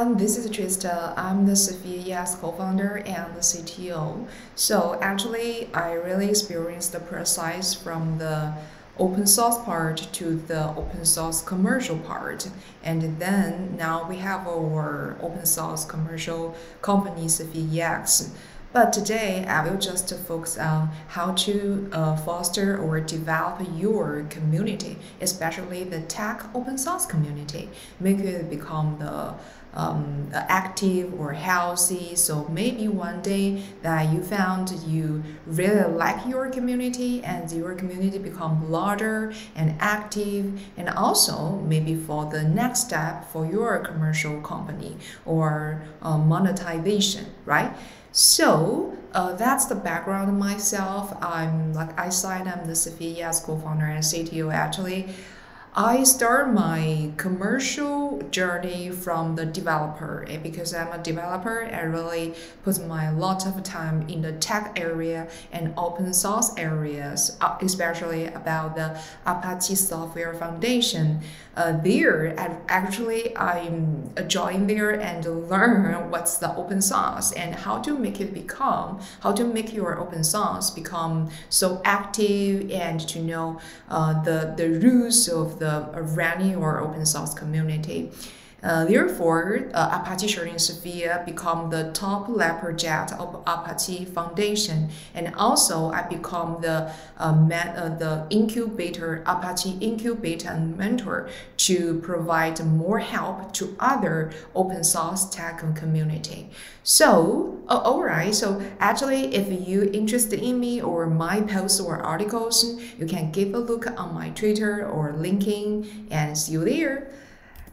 everyone, this is Trista. I'm the Sophia's co-founder and the CTO. So actually, I really experienced the process from the open source part to the open source commercial part. And then now we have our open source commercial company, SophiaX. But today, I will just focus on how to foster or develop your community, especially the tech open source community, make it become the active or healthy. So maybe one day that you found you really like your community and your community become larger and active, and also maybe for the next step for your commercial company or monetization, right? So that's the background of myself. I'm the Sophia's co-founder and CTO. Actually, I start my commercial journey from the developer, and because I'm a developer, I really put my lot of time in the tech area and open source areas, especially about the Apache Software Foundation. I joined there and learn what's the open source and how to make your open source become so active, and to know the rules of the running your open source community. Therefore, Apache Sharing Sophia become the top lab project of Apache Foundation, and also I become the incubator, Apache incubator and mentor to provide more help to other open source tech community. So, alright, so actually if you're interested in me or my posts or articles, you can give a look on my Twitter or LinkedIn, and see you there.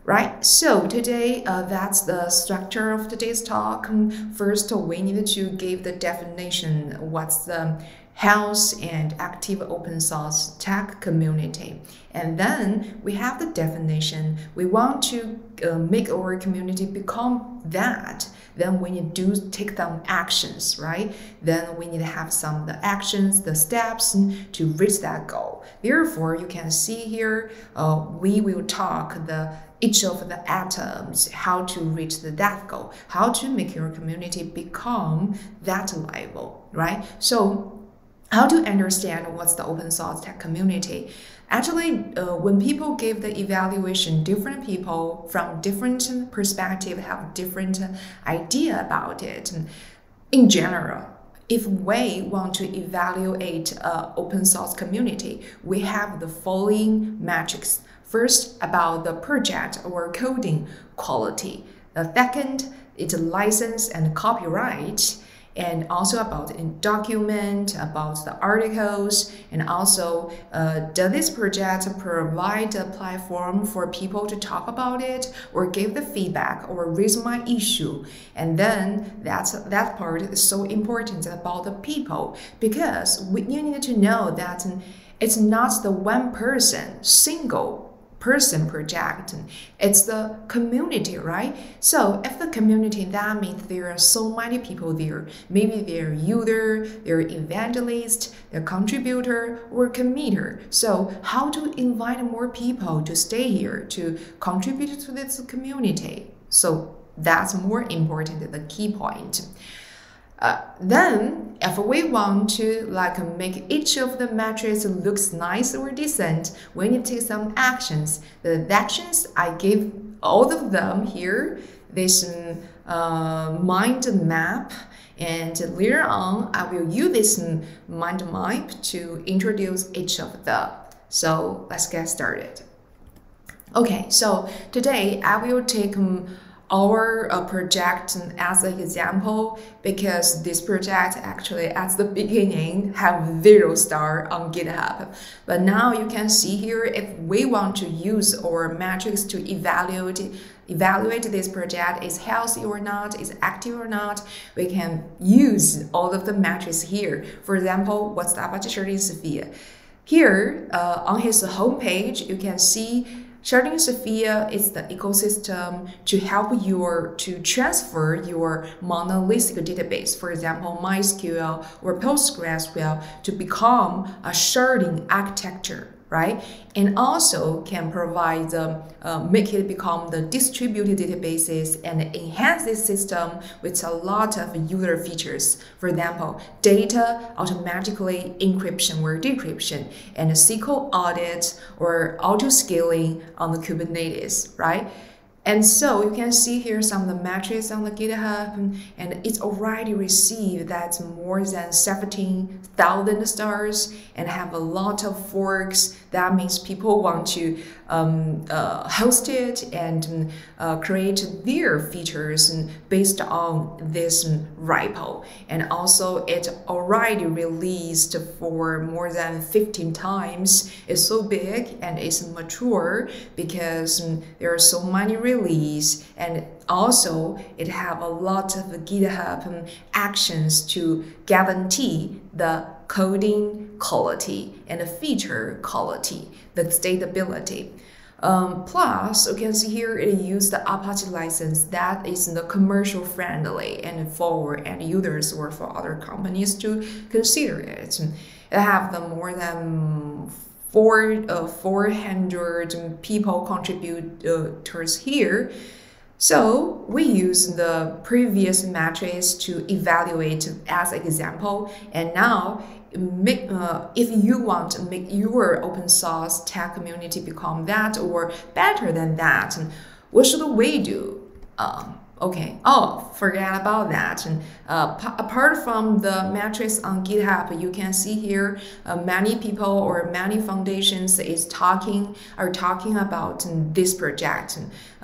Right, so today that's the structure of today's talk. First, we need to give the definition. What's the health and active open source tech community? And then we have the definition. We want to make our community become that. Then we need to take some actions, right? Then we need to have some of the actions, the steps to reach that goal. Therefore, you can see here, we will talk each of the atoms, how to reach that goal, how to make your community become that level, right? So how to understand what's the open source tech community? Actually, when people give the evaluation, different people from different perspectives have different idea about it. In general, if we want to evaluate open source community, we have the following metrics. First, about the project or coding quality. The second, it's license and copyright, and also about the document, about the articles, and also does this project provide a platform for people to talk about it or give the feedback or raise my issue. And then that part is so important about the people, because you need to know that it's not the one person, single person project, it's the community, right? So if the community, that means there are so many people there. Maybe they're user, they're evangelist, they're contributor or committer. So how to invite more people to stay here to contribute to this community? So that's more important than the key point. Then, if we want to make each of the metrics looks nice or decent, we need to take some actions. The actions, I give all of them here, this mind map, and later on, I will use this mind map to introduce each of them. So let's get started. Okay, so today I will take our project as an example, because this project actually at the beginning have 0 star on GitHub. But now you can see here, if we want to use our metrics to evaluate this project is healthy or not, is active or not, we can use all of the metrics here. For example, what's the Apache Sharing Sophia? Here on his homepage, you can see Sharing Sophia is the ecosystem to help to transfer your monolithic database, for example, MySQL or PostgreSQL, to become a sharing architecture. right? And also can provide make it become the distributed databases and enhance this system with a lot of user features. For example, data automatically encryption or decryption, and SQL audit or auto-scaling on the Kubernetes, right? And so you can see here some of the metrics on the GitHub, and it's already received that's more than 17,000 stars and have a lot of forks. That means people want to host it and create their features based on this repo. And also it already released for more than 15 times. It's so big and it's mature because there are so many release, and also it have a lot of GitHub actions to guarantee the coding quality and the feature quality, the stability. Plus, you can see here it used the Apache license that is the commercial friendly and for end users or for other companies to consider it. It have the more than 400 people contributors here. So we use the previous metrics to evaluate as example, and now if you want to make your open source tech community become that or better than that, what should we do? Okay, forget about that. Apart from the metrics on GitHub, you can see here many people or many foundations are talking about this project.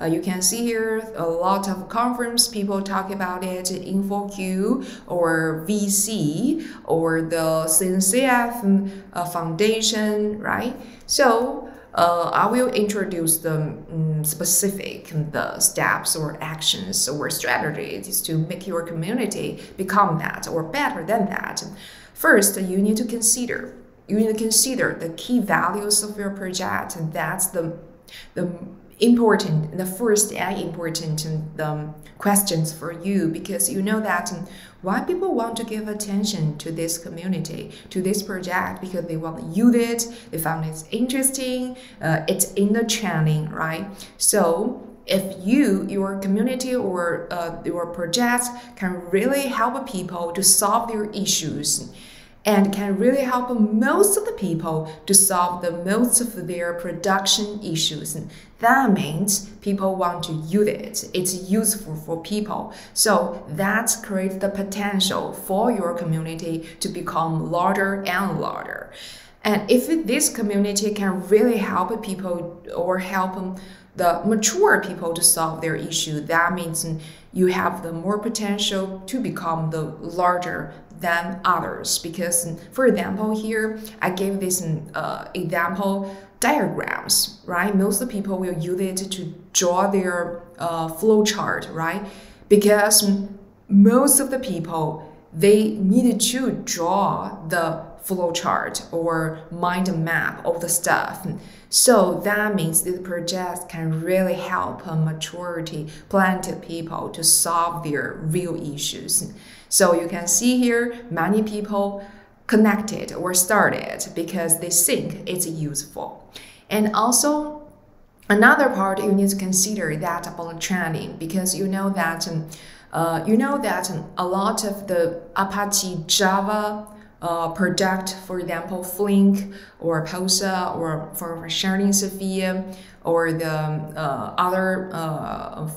You can see here a lot of conference people talk about it, InfoQ or VC or the CNCF foundation, right? So I will introduce the specific steps or actions or strategies to make your community become that or better than that. First, you need to consider the key values of your project, and that's the first and important questions for you, because you know that why people want to give attention to this community, to this project, because they want to use it, they found it interesting, it's in the trending, right? So if your community or your project can really help people to solve their issues, and can really help most of the people to solve most of their production issues. That means people want to use it. It's useful for people. So that creates the potential for your community to become larger and larger. And if this community can really help people or help the mature people to solve their issue, that means you have the more potential to become the larger than others. Because, for example, here I gave this example diagrams, right? Most of the people will use it to draw their flow chart, right? Because most of the people, they needed to draw the flow chart or mind map of the stuff. So that means this project can really help plenty of people to solve their real issues. So you can see here, many people connected or started because they think it's useful. And also, another part you need to consider that about training, because you know that a lot of the Apache Java product, for example, Flink or POSA or for sharing Sophia or the other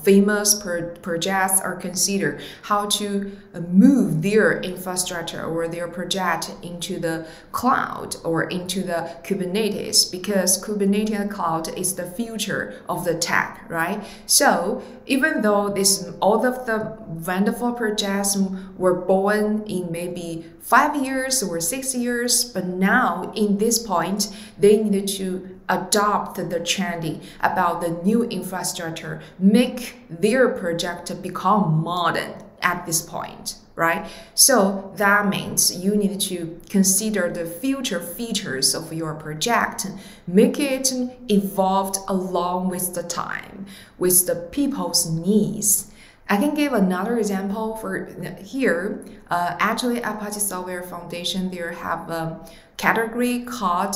famous projects are considered how to move their infrastructure or their project into the cloud or into the Kubernetes, because Kubernetes cloud is the future of the tech, right? So even though all of the wonderful projects were born in maybe 5 years or 6 years, but now in this point, they needed to adopt the trending about the new infrastructure, make their project become modern at this point, right? So that means you need to consider the future features of your project, make it evolved along with the time, with the people's needs. I can give another example for here. Actually, Apache Software Foundation, they have a category called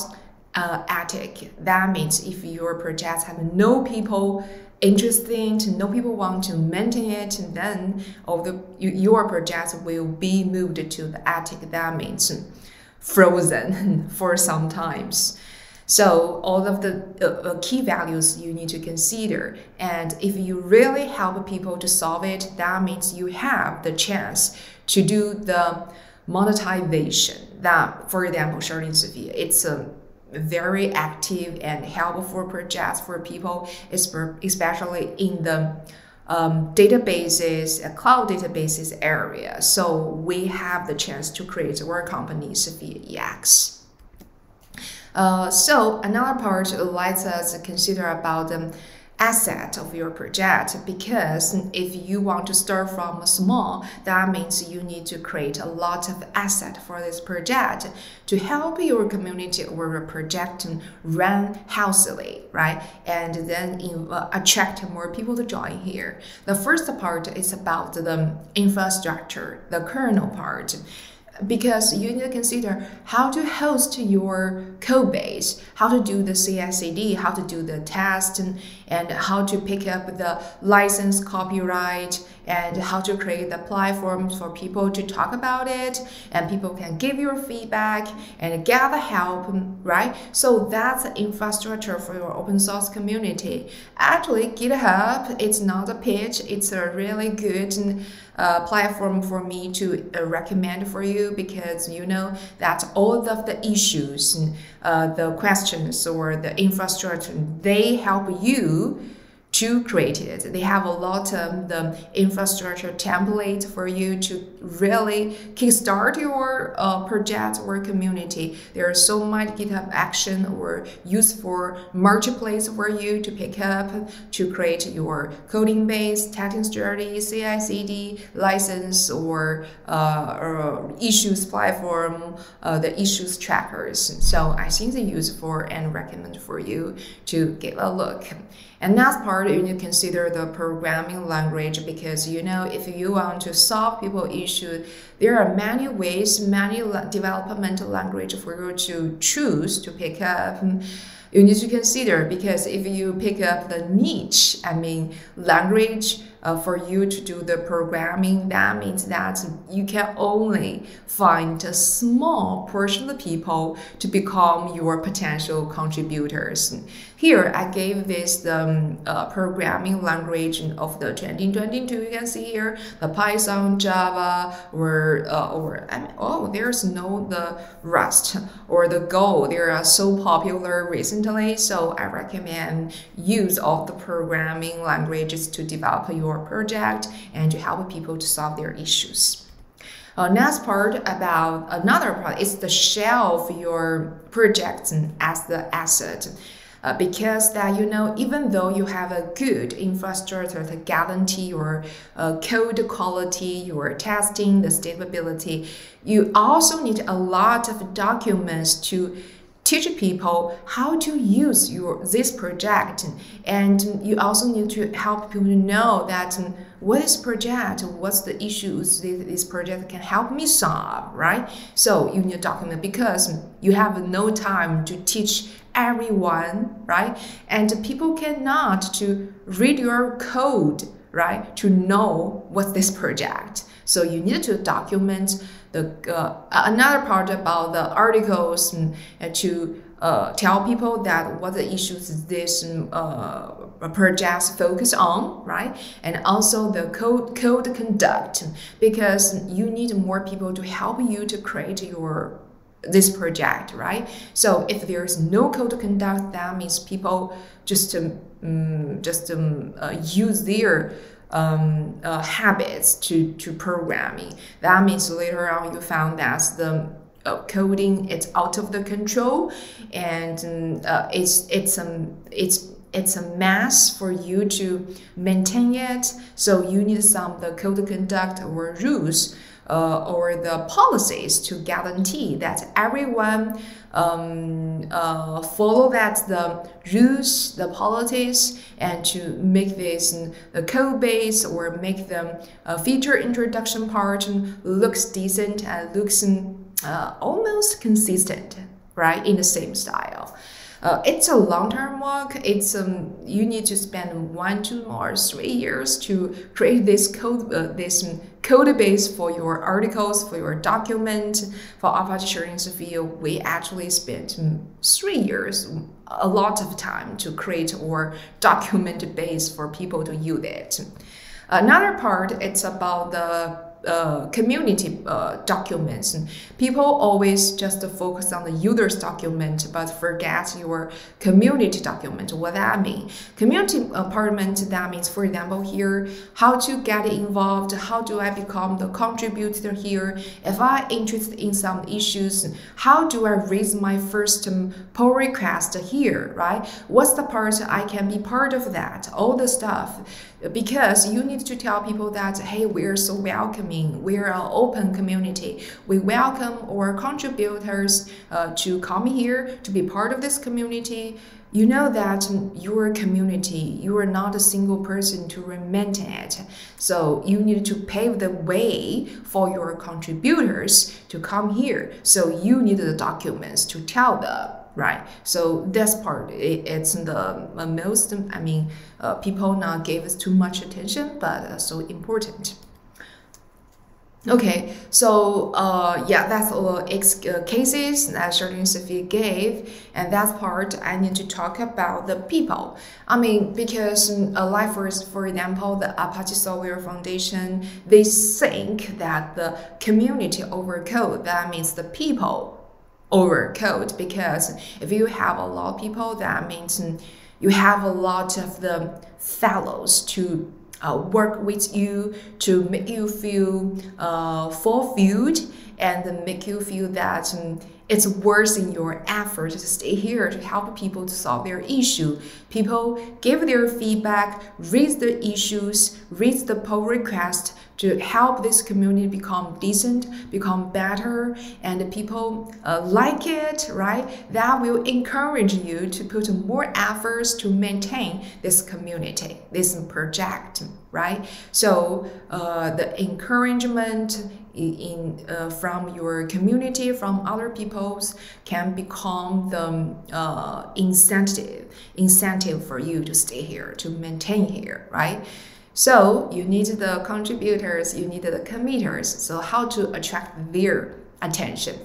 ethic. That means if your projects have no people interested, no people want to maintain it, then your project will be moved to the attic. That means frozen for some times. So all of the key values you need to consider. And if you really help people to solve it, that means you have the chance to do the monetization. That, for example, Charlene Sophia, it's a very active and helpful project for people, especially in the databases, cloud databases area. So we have the chance to create our company, Sophia EX. So another part lets us consider about the asset of your project, because if you want to start from small, that means you need to create a lot of asset for this project to help your community or your project run healthily, right? And then attract more people to join here. The first part is about the infrastructure, the kernel part. Because you need to consider how to host your code base, how to do the CI/CD, how to do the test, and how to pick up the license copyright, and how to create the platforms for people to talk about it, and people can give your feedback and get the help, right? So that's the infrastructure for your open source community. Actually, GitHub, it's not a pitch, it's a really good platform for me to recommend for you, because you know that all of the issues, the questions or the infrastructure, they help you to create it. They have a lot of the infrastructure template for you to really kickstart your project or community. There are so much GitHub action or useful marketplace for you to pick up to create your coding base, testing strategy, CI/CD, license, or issues platform, the issues trackers. So I think it's useful and recommend for you to give a look. And that part, you need to consider the programming language, because you know, if you want to solve people issue, there are many ways, many developmental language for you to choose to pick up. You need to consider, because if you pick up the niche, language for you to do the programming, that means that you can only find a small portion of the people to become your potential contributors. Here, I gave this the programming language of the 2022. You can see here the Python, Java, there's no the Rust or the Go. They are so popular recently, so I recommend use all the programming languages to develop your project and to help people to solve their issues. Next part about another part is the shell of your project as the asset. Because that, you know, even though you have a good infrastructure to guarantee your code quality, your testing, the stability, you also need a lot of documents to teach people how to use this project. And you also need to help people to know that what is project, what's the issues this project can help me solve, right? So you need a document, because you have no time to teach everyone, right? And people cannot to read your code, right, to know what's this project. So you need to document the another part about the articles to tell people that what the issues this project focus on, right? And also the code conduct, because you need more people to help you to create this project, right? So if there's no code conduct, that means people just use their habits to programming. That means later on you found that the coding it's out of the control, and it's a mess for you to maintain it. So you need some the code conduct or rules or the policies to guarantee that everyone follow that the rules, the policies, and to make this the code base or make them feature introduction part looks decent and looks almost consistent. right? In the same style. It's a long-term work. It's you need to spend 1, 2, or 3 years to create this code base for your articles, for your document. For Apache Sharing Field, we actually spent 3 years, a lot of time to create or document a base for people to use it. Another part, it's about the community documents. People always just focus on the user's document but forget your community document. What that means? Community department, that means, for example, here, how to get involved, how do I become the contributor here, if I'm interested in some issues, how do I raise my first pull request here, right? What's the part I can be part of that, all the stuff. Because you need to tell people that, hey, we're so welcoming, we're an open community. We welcome our contributors to come here, to be part of this community. You know that your community, you are not a single person to maintain it. So you need to pave the way for your contributors to come here. So you need the documents to tell them. Right, so this part, it's the most, people not gave us too much attention, but so important. Okay, so yeah, that's all cases that Sharing Sophia gave, and that part I need to talk about the people. Because like for example, the Apache Software Foundation, they think that the community over code, that means the people over code, because if you have a lot of people, that means you have a lot of the fellows to work with you, to make you feel fulfilled and make you feel that it's worth in your effort to stay here to help people to solve their issue. People give their feedback, raise the issues, raise the pull request to help this community become decent, become better, and people like it, right? That will encourage you to put more efforts to maintain this community, this project, right? So the encouragement from your community, from other people's, can become the incentive for you to stay here, to maintain here, right? So you need the contributors, you need the committers. So how to attract their attention?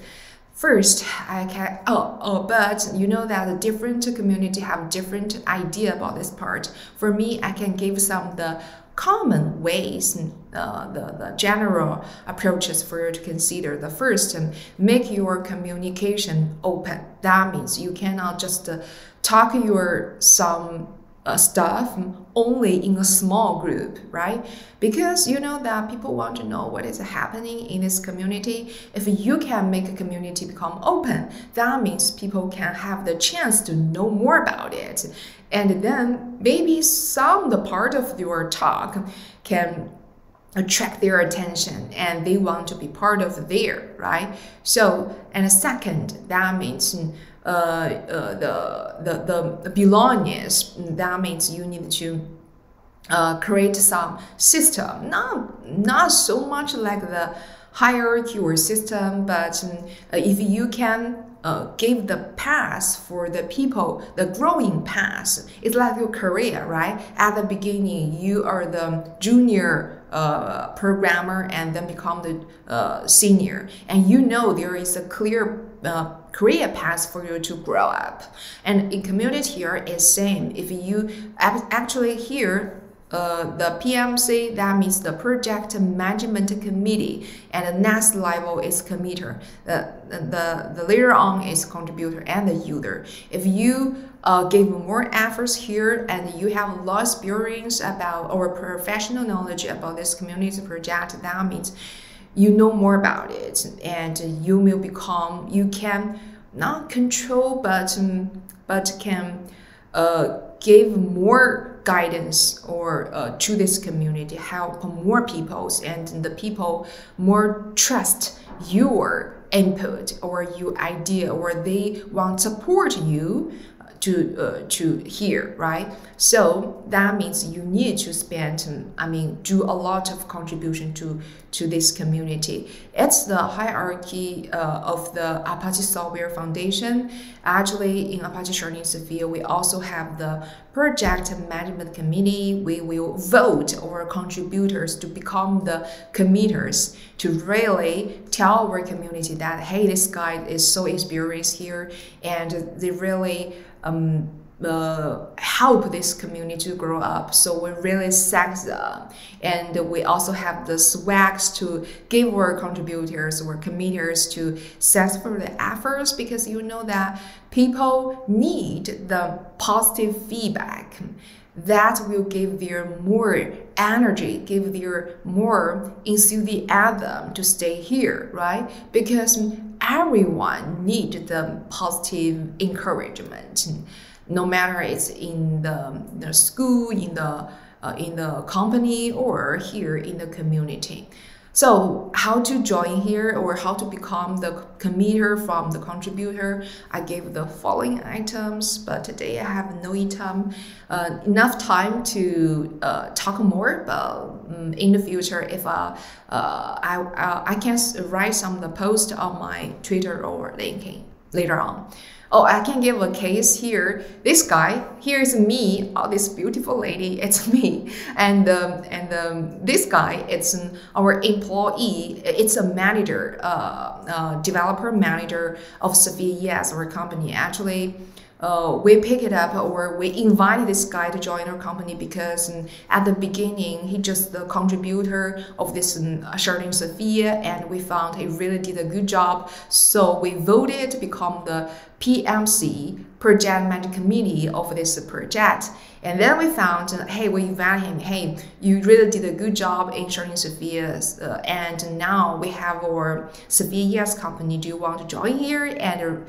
First, but you know that the different community have different idea about this part. For me, I can give some the common ways, the general approaches for you to consider. The first, make your communication open. That means you cannot just talk some stuff only in a small group, right? Because you know that people want to know what is happening in this community. If you can make a community become open, that means people can have the chance to know more about it. And then maybe the part of your talk can attract their attention and they want to be part of there, right? So, and second, that means the belongingness. That means you need to create some system, not so much like the hierarchy or system, but if you can give the path for the people, the growing path. It's like your career, right? At the beginning, you are the junior programmer and then become the senior. And you know there is a clear career path for you to grow up. And in community here is same. If you actually here, the PMC, that means the Project Management Committee, and the next level is committer. The later on is contributor and the user. If you give more efforts here and you have a lot of experience about or professional knowledge about this community project, that means you know more about it, and you will become, you can not control, but can give more guidance or to this community, help more people, and the people more trust your input or your idea, or they want support you to here, right? So that means you need to spend, do a lot of contribution to this community. It's the hierarchy of the Apache Software Foundation. Actually, in Apache Sharding Sophia, we also have the project management committee. We will vote our contributors to become the committers, to really tell our community that, hey, this guy is so experienced here, and they really help this community to grow up. So we really sex them, and we also have the swags to give our contributors or committers to sex for the efforts, because you know that people need the positive feedback that will give their more energy, give their more enthusiasm to stay here, right? Because everyone needs the positive encouragement, no matter it's in the school, in the company, or here in the community. So how to join here, or how to become the committer from the contributor? I gave the following items, but today I have no enough time to talk more. But in the future, if I can write some of the posts on my Twitter or LinkedIn later on. Oh, I can give a case here. This guy, here is me. Oh, this beautiful lady, it's me. And this guy, it's our employee. It's a manager, developer manager of Sophia Yes, our company. Actually, we pick it up, or we invited this guy to join our company because at the beginning, he just the contributor of this Sharding Sophia, and we found he really did a good job. So we voted to become the PMC, Project Management Committee of this project. And then we found, hey, we invited him, hey, you really did a good job in Sharding Sophia, and now we have our Sophia Yes company. Do you want to join here and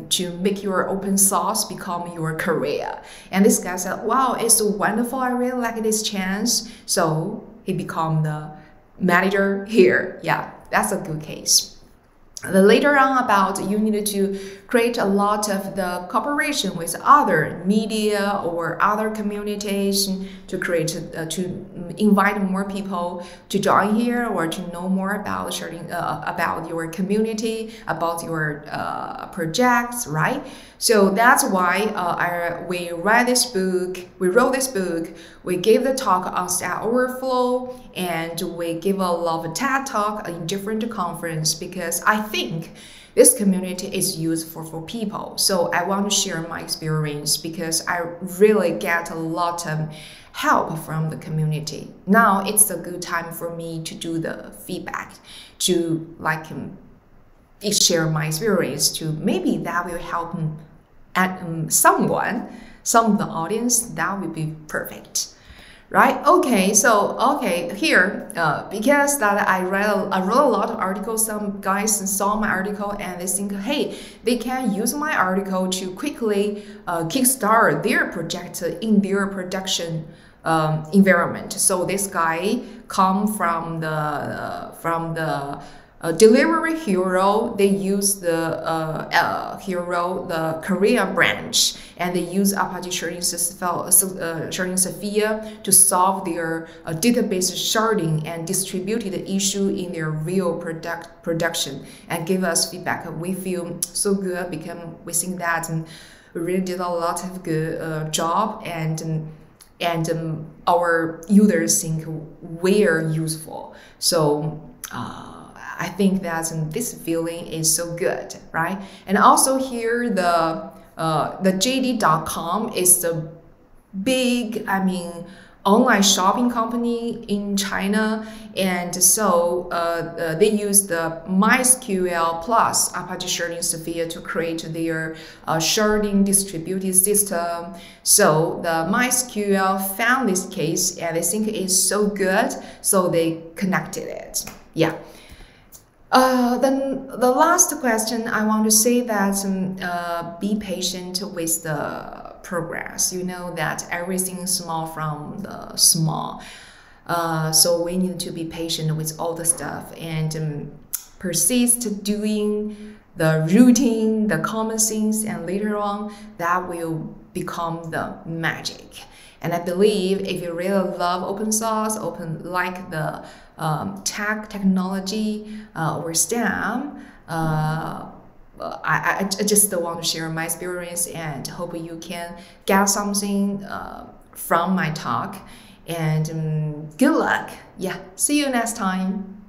to make your open source become your career? And this guy said, wow, it's so wonderful. I really like this chance. So he became the manager here. Yeah, that's a good case. Later on, about you needed to create a lot of the cooperation with other media or other communities to create to invite more people to join here, or to know more about sharing about your community, about your projects, right? So that's why we wrote this book. We gave the talk on Stack Overflow, and we give a lot of TED talk in different conferences, because I think this community is useful for people. So I want to share my experience, because I really get a lot of help from the community. Now it's a good time for me to do the feedback, to share my experience, to maybe that will help someone, some of the audience. That would be perfect. Right? Okay, so here, because that I wrote a lot of articles. Some guys saw my article and they think, hey, they can use my article to quickly kickstart their project in their production environment. So this guy come from the delivery hero. They use the Korea branch, and they use Apache Sharding Sophia to solve their database sharding and distributed issue in their real production, and give us feedback. We feel so good because we think that we really did a lot of good job, and our users think we are useful. So I think that this feeling is so good, right? And also here, the JD.com is the big, online shopping company in China, and so they use the MySQL plus Apache Sharding Sophia to create their sharding distributed system. So the MySQL found this case, and they think it is so good, so they connected it. Yeah. Then the last question, I want to say that be patient with the progress. You know that everything is small from the small. So we need to be patient with all the stuff, and persist doing the routine, the common things, and later on that will become the magic. And I believe if you really love open source, like the technology or STEM, I just want to share my experience and hope you can get something from my talk. And good luck. Yeah, see you next time.